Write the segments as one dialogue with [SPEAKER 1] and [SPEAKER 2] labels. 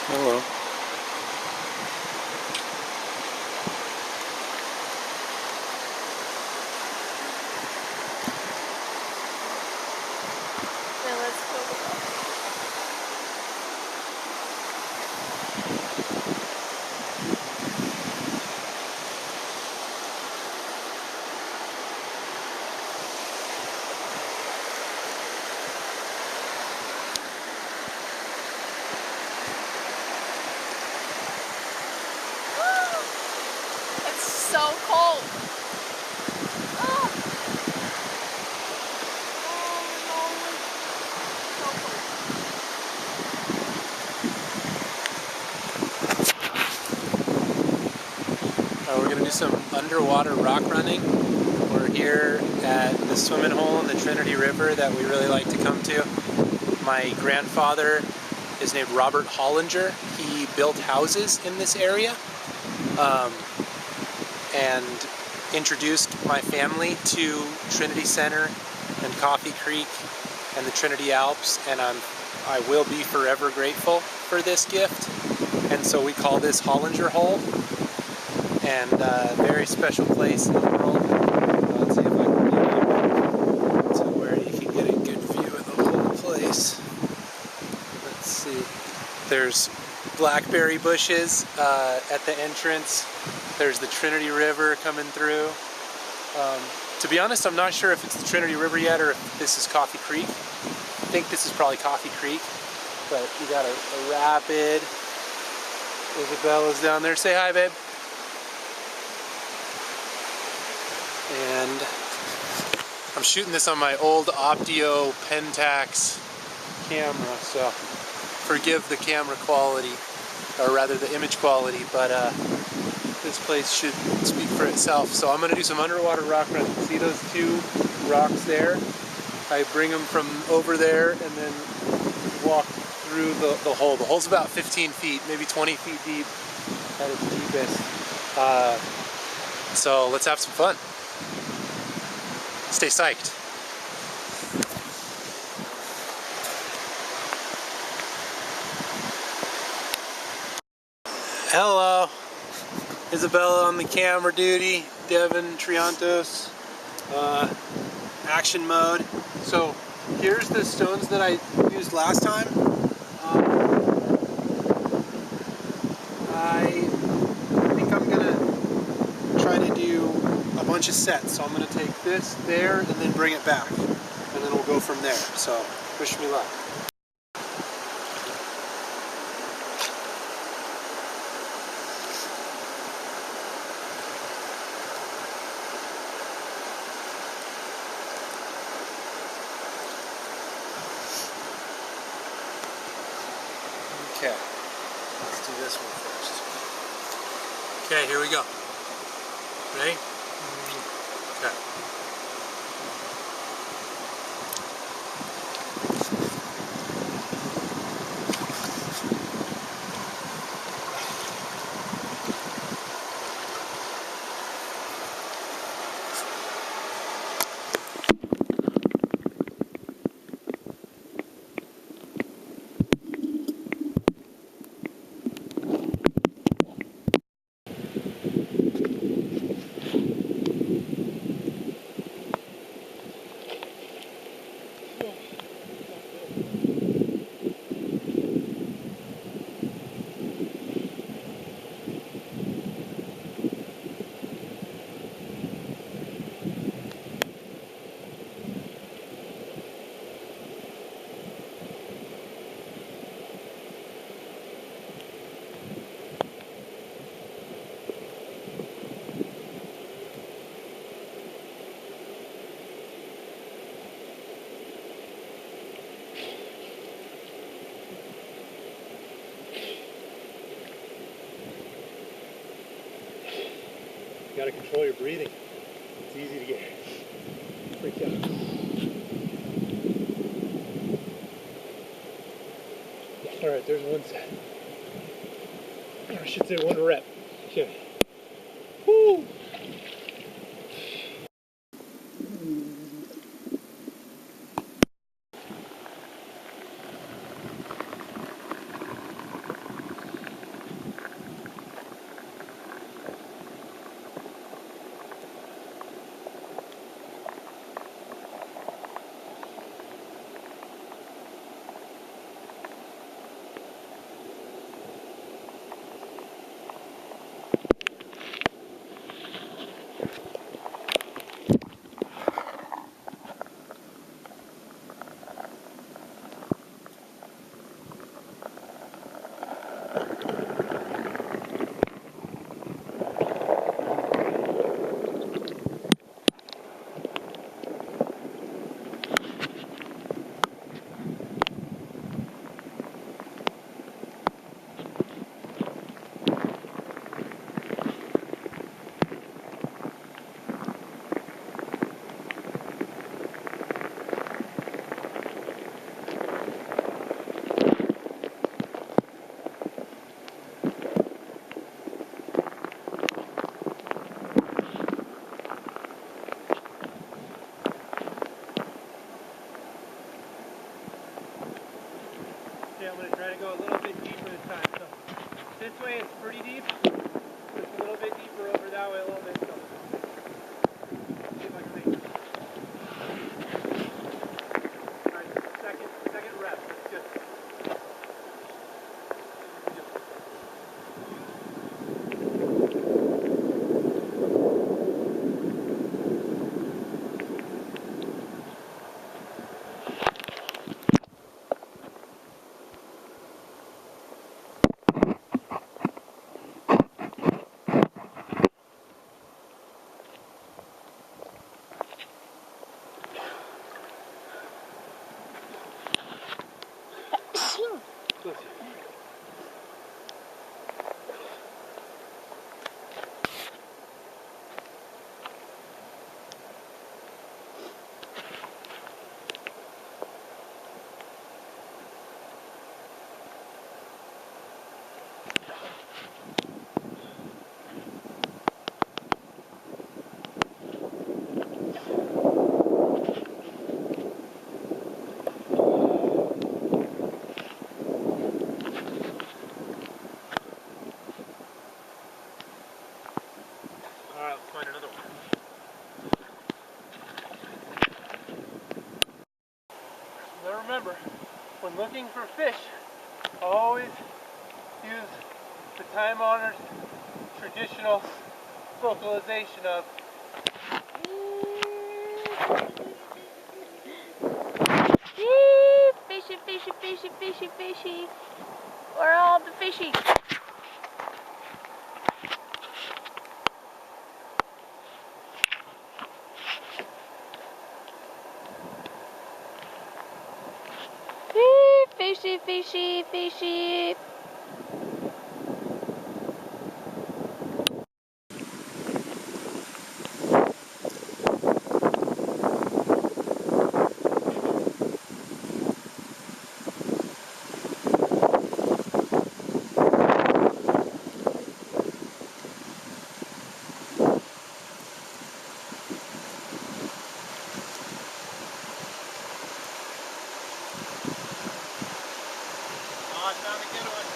[SPEAKER 1] Hello.
[SPEAKER 2] Now let's go. It's so cold. Oh.
[SPEAKER 1] We're going to do some underwater rock running. We're here at the swimming hole in the Trinity River that we really like to come to. My grandfather is named Robert Hollinger. He built houses in this area and introduced my family to Trinity Center and Coffee Creek and the Trinity Alps, and I will be forever grateful for this gift. And so we call this Hollinger Hole, and a very special place in the world. Let's see if I can get it to where you can get a good view of the whole place. Let's see. There's blackberry bushes at the entrance. There's the Trinity River coming through. To be honest, I'm not sure if it's the Trinity River yet or if this is Coffee Creek. I think this is probably Coffee Creek, but you got a rapid. Isabella's down there. Say hi, babe. And I'm shooting this on my old Optio Pentax camera, so forgive the camera quality, or rather the image quality, but this place should speak for itself. So I'm going to do some underwater rock running. See those two rocks there? I bring them from over there and then walk through the hole. The hole's about 15 feet, maybe 20 feet deep at its deepest. So let's have some fun. Stay psyched. Hello. Isabella on the camera duty. Devin Triantos. Action mode. So here's the stones that I used last time. I think I'm gonna try to do a bunch of sets. So I'm gonna take this there and then bring it back, and then we'll go from there. So wish me luck. Okay, let's do this one first. Okay, here we go. Ready? Okay. You gotta control your breathing. It's easy to get freaked out. Alright, there's one set. Or I should say one rep. Okay. Woo! Okay, I'm going to try to go a little bit deeper this time. So this way it's pretty deep. It's a little bit deeper over that way a little bit. So see if I can make it. Alright, second rep. That's good. Good. Alright, let's find another one. Now remember, when looking for fish, always use the time-honored traditional vocalization of
[SPEAKER 2] Fishy, fishy, fishy, fishy, fishy. Where are all the fishy? Fishy, fishy, fishy.
[SPEAKER 1] I found a good one.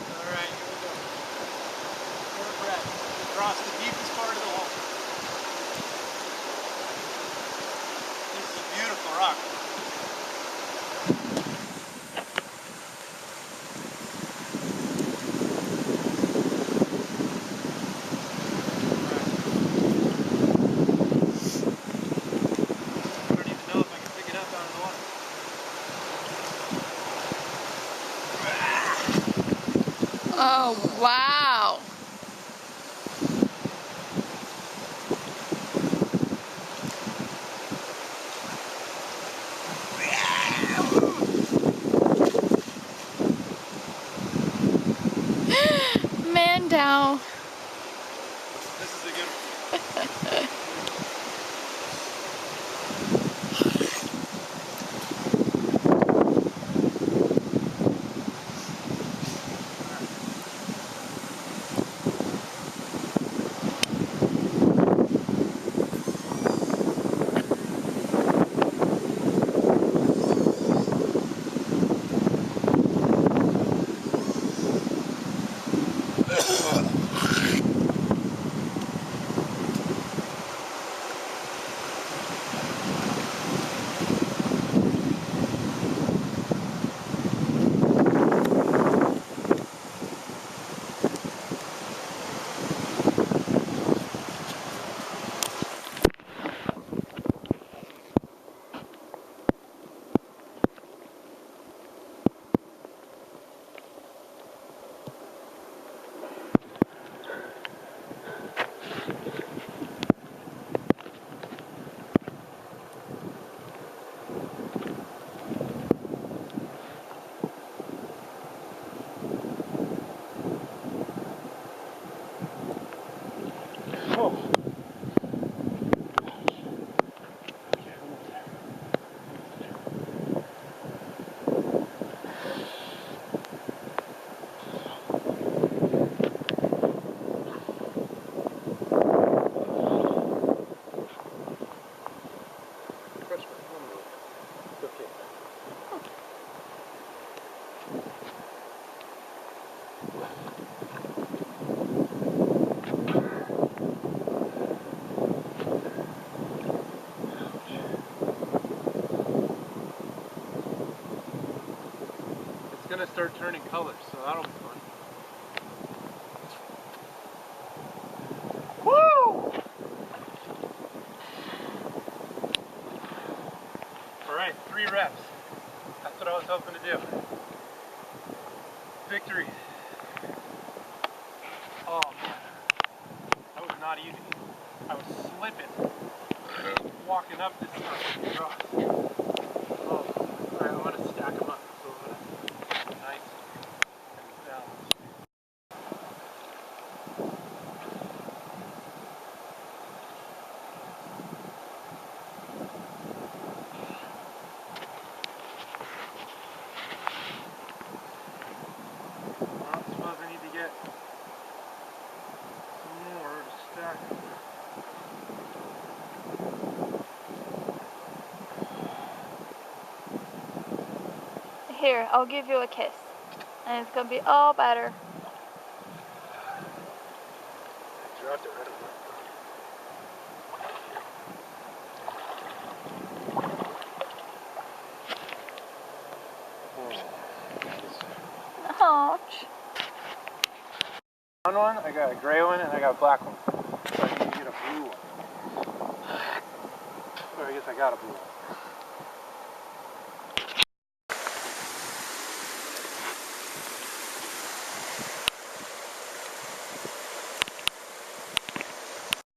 [SPEAKER 1] Alright, here we go. Third breath. Across the deepest part of the hole. This is a beautiful rock.
[SPEAKER 2] Oh, wow. Man down.
[SPEAKER 1] This is a good one. It's gonna start turning colors, so that'll be fun. Woo! Alright, 3 reps. That's what I was hoping to do. Victory. Oh man, that was not easy. I was slipping walking up this stuff. Oh, alright, I want to stack them up so that it's nice and balanced. Well, I suppose I need to get some more to stack.
[SPEAKER 2] Here, I'll give you a kiss. And it's gonna be all better.
[SPEAKER 1] I dropped it right away.
[SPEAKER 2] Ouch.
[SPEAKER 1] Brown one, I got a gray one, and I got a black one. So I need to get a blue one. Or I guess I got a blue one.